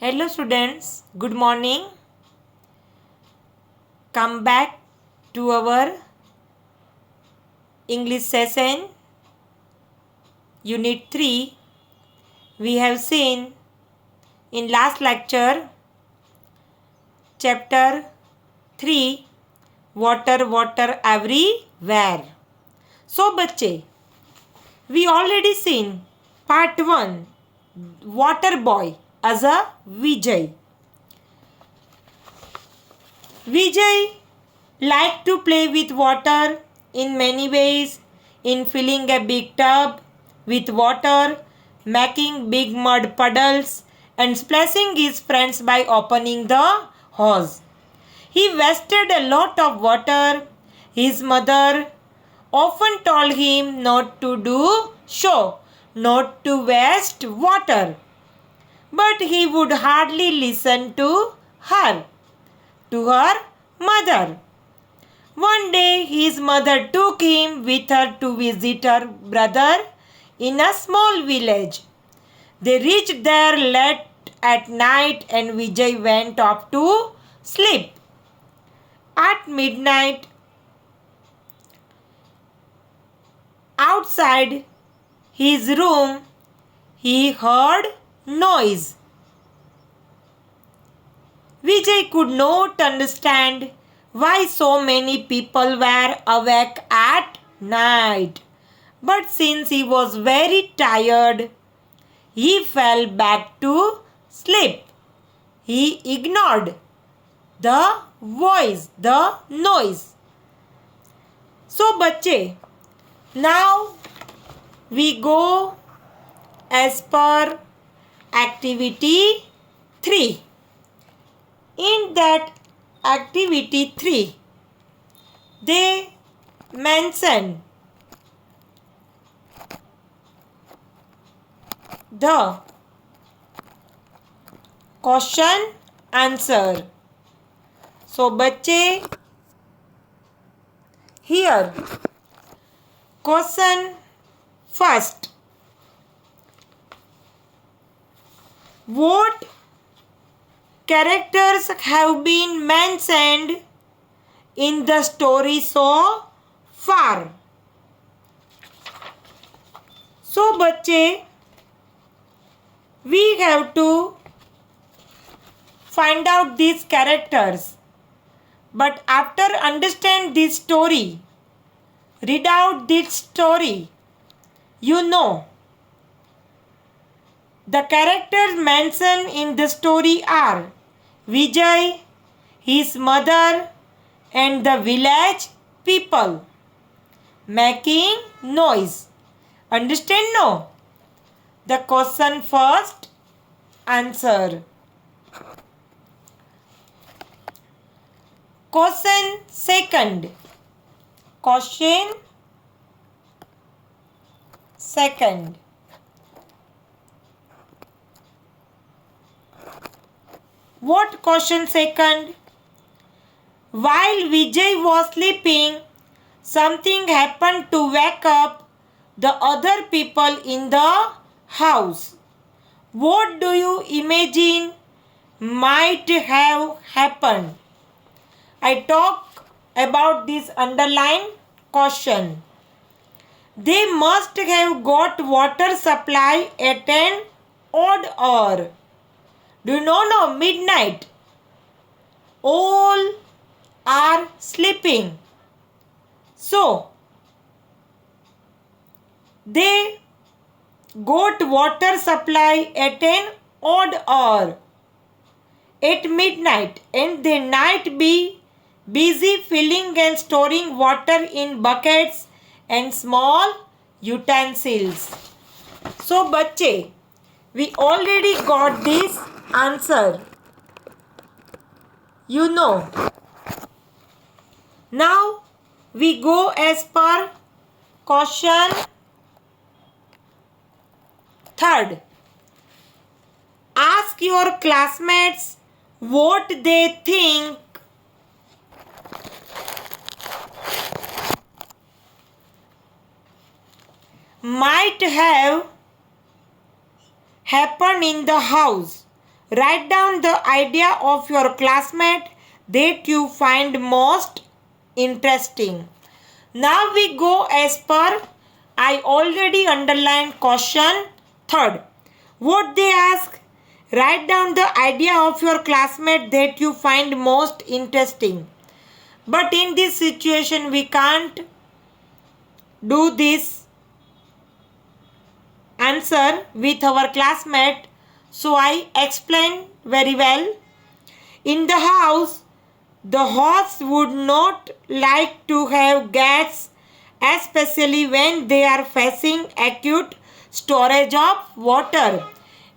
Hello students, good morning. Come back to our English session. Unit 3. We have seen in last lecture chapter 3 water everywhere. So बच्चे, we already seen part 1 water boy as a Vijay. Vijay liked to play with water in many ways, in filling a big tub with water, making big mud puddles, and splashing his friends by opening the hose. He wasted a lot of water. His mother often told him not to do so, not to waste water. But he would hardly listen to her mother. One day his mother took him with her to visit her brother in a small village. They reached there late at night and Vijay went off to sleep. At midnight, outside his room, he heard noise. Vijay could not understand why so many people were awake at night. But since he was very tired, he fell back to sleep. He ignored the noise. So, बच्चे, now we go as per activity 3. In that activity 3, they mention the question answer. So, बच्चे, here question first. What characters have been mentioned in the story so far? So, बच्चे, we have to find out these characters. But after understand this story, read out this story, you know. The characters mentioned in the story are Vijay, his mother, and the village people making noise. Understand no? The question first, answer. Question second. Question second. What question second? While Vijay was sleeping, something happened to wake up the other people in the house. What do you imagine might have happened? I talk about this underlined question. They must have got water supply at an odd hour. Do you know midnight? All are sleeping. So, they got water supply at an odd hour at midnight, and they might be busy filling and storing water in buckets and small utensils. So, बच्चे, we already got this answer. You know. Now we go as per question third. Ask your classmates what they think might have happened in the house. Write down the idea of your classmate that you find most interesting. Now we go as per I already underlined question third. What they ask? Write down the idea of your classmate that you find most interesting. But in this situation we can't do this answer with our classmate. So I explain very well. In the house, the host would not like to have guests, especially when they are facing acute storage of water.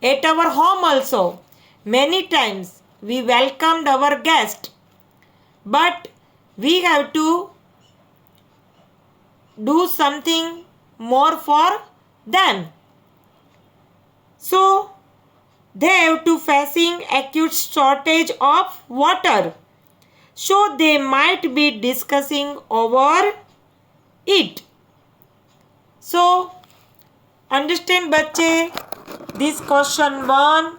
At our home also, many times we welcomed our guest, but we have to do something more for them. So they have to facing acute shortage of water. So they might be discussing over it. So understand बच्चे, this question 1,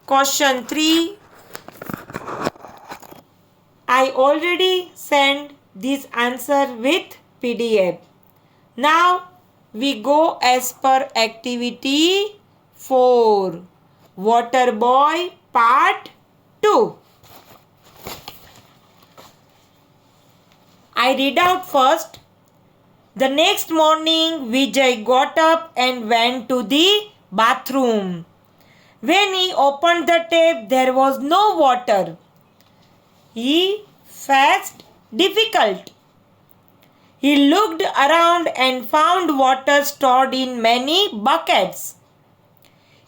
question 3, I already sent this answer with PDF. Now we go as per activity 4, Water Boy part 2. I read out first. The next morning, Vijay got up and went to the bathroom. When he opened the tap, there was no water. He felt difficult. He looked around and found water stored in many buckets.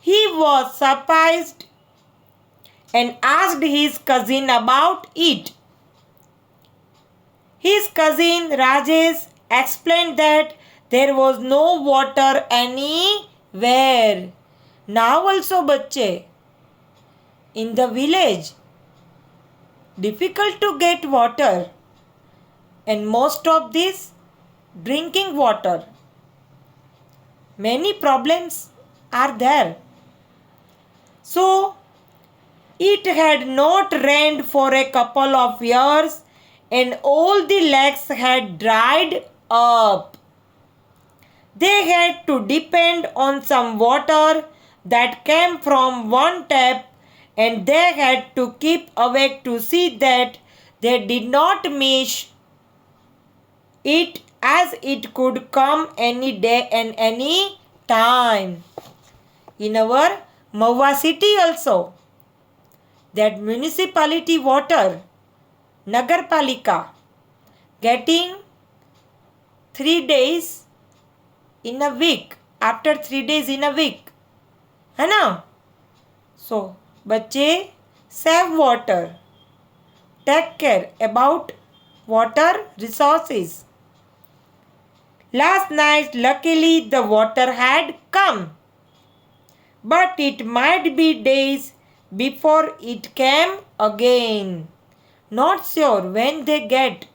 He was surprised and asked his cousin about it. His cousin Rajesh explained that there was no water anywhere. Now also बच्चे, in the village, difficult to get water, and most of this drinking water. Many problems are there. So it had not rained for a couple of years and all the lakes had dried up. They had to depend on some water that came from one tap, and they had to keep awake to see that they did not miss it, as it could come any day and any time. In our Mahua city also, that municipality water, Nagarpalika, getting 3 days in a week, after 3 days in a week, है ना? So बच्चे, save water, take care about water resources. Last night luckily the water had come, but it might be days before it came again. Not sure when they get.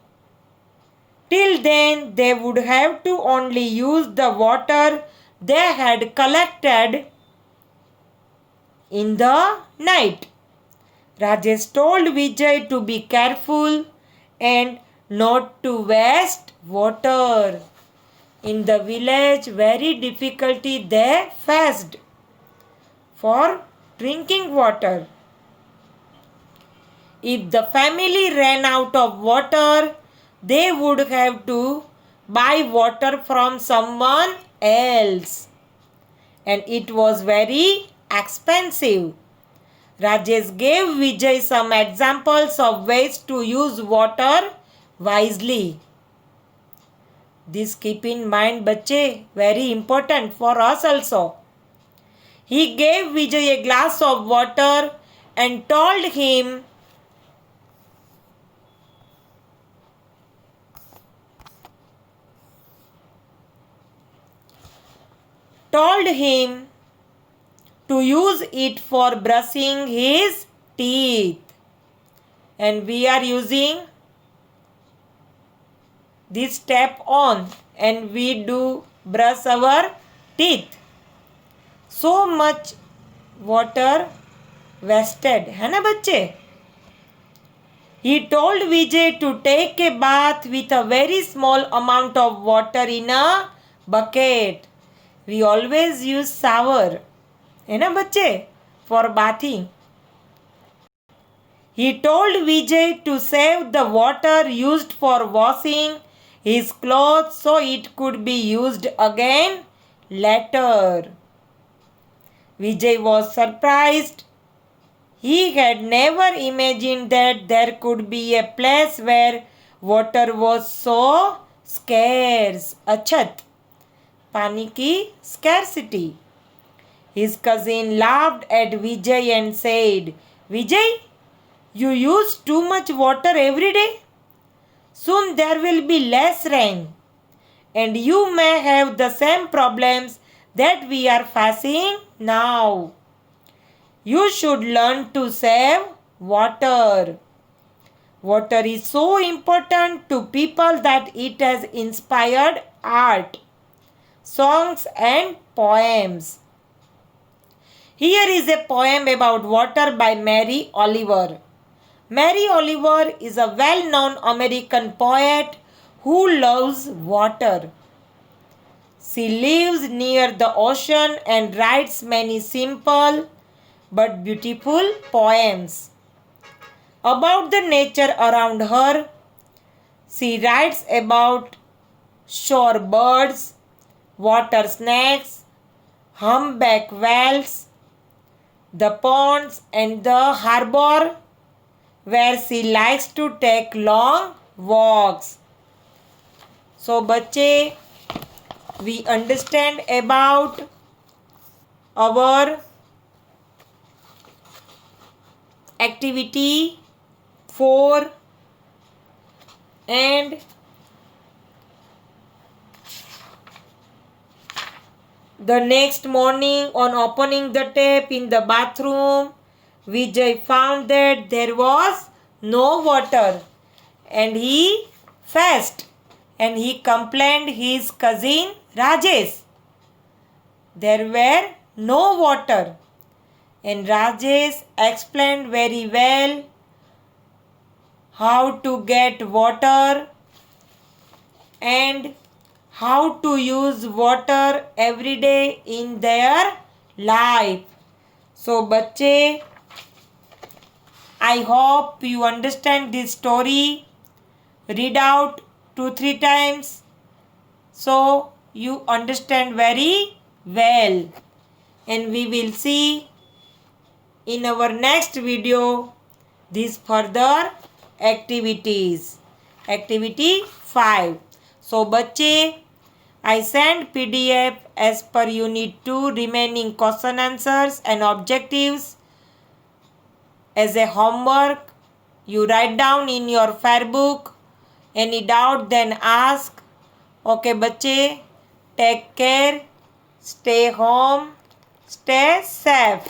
Till then they would have to only use the water they had collected in the night. Rajesh told Vijay to be careful and not to waste water. In the village, very difficulty they faced for drinking water. If the family ran out of water, they would have to buy water from someone else, and it was very expensive. Rajesh gave Vijay some examples of ways to use water wisely. This keep in mind, बच्चे, very important for us also. He gave Vijay a glass of water and told him to use it for brushing his teeth. And we are using this tap on and we do brush our teeth. So much water wasted, है ना बच्चे? He told Vijay to take a bath with a very small amount of water in a bucket. We always use shower, है ना बच्चे, for bathing. He told Vijay to save the water used for washing his clothes so it could be used again later. Vijay was surprised. He had never imagined that there could be a place where water was so scarce. अछत, पानी की scarcity. His cousin laughed at Vijay and said, Vijay, you use too much water every day. Soon there will be less rain, and you may have the same problems that we are facing now. You should learn to save water. Water is so important to people that it has inspired art, songs, and poems. Here is a poem about water by Mary Oliver. Mary Oliver is a well-known American poet who loves water. She lives near the ocean and writes many simple but beautiful poems about the nature around her. She writes about shore birds, water snakes, humpback whales, the ponds and the harbor where she likes to take long walks. So बच्चे, we understand about our activity 4 and the next morning on opening the tap in the bathroom, Vijay found that there was no water and he fussed and he complained his cousin Rajesh. There were no water, and Rajesh explained very well how to get water and how to use water every day in their life. So बच्चे, I hope you understand this story. Read out 2-3 times so you understand very well. And we will see in our next video these further activities. Activity 5. So बच्चे, I send PDF as per Unit 2 remaining question answers and objectives as a homework. You write down in your fair book. Any doubt then ask. Okay बच्चे, take care, stay home, stay safe.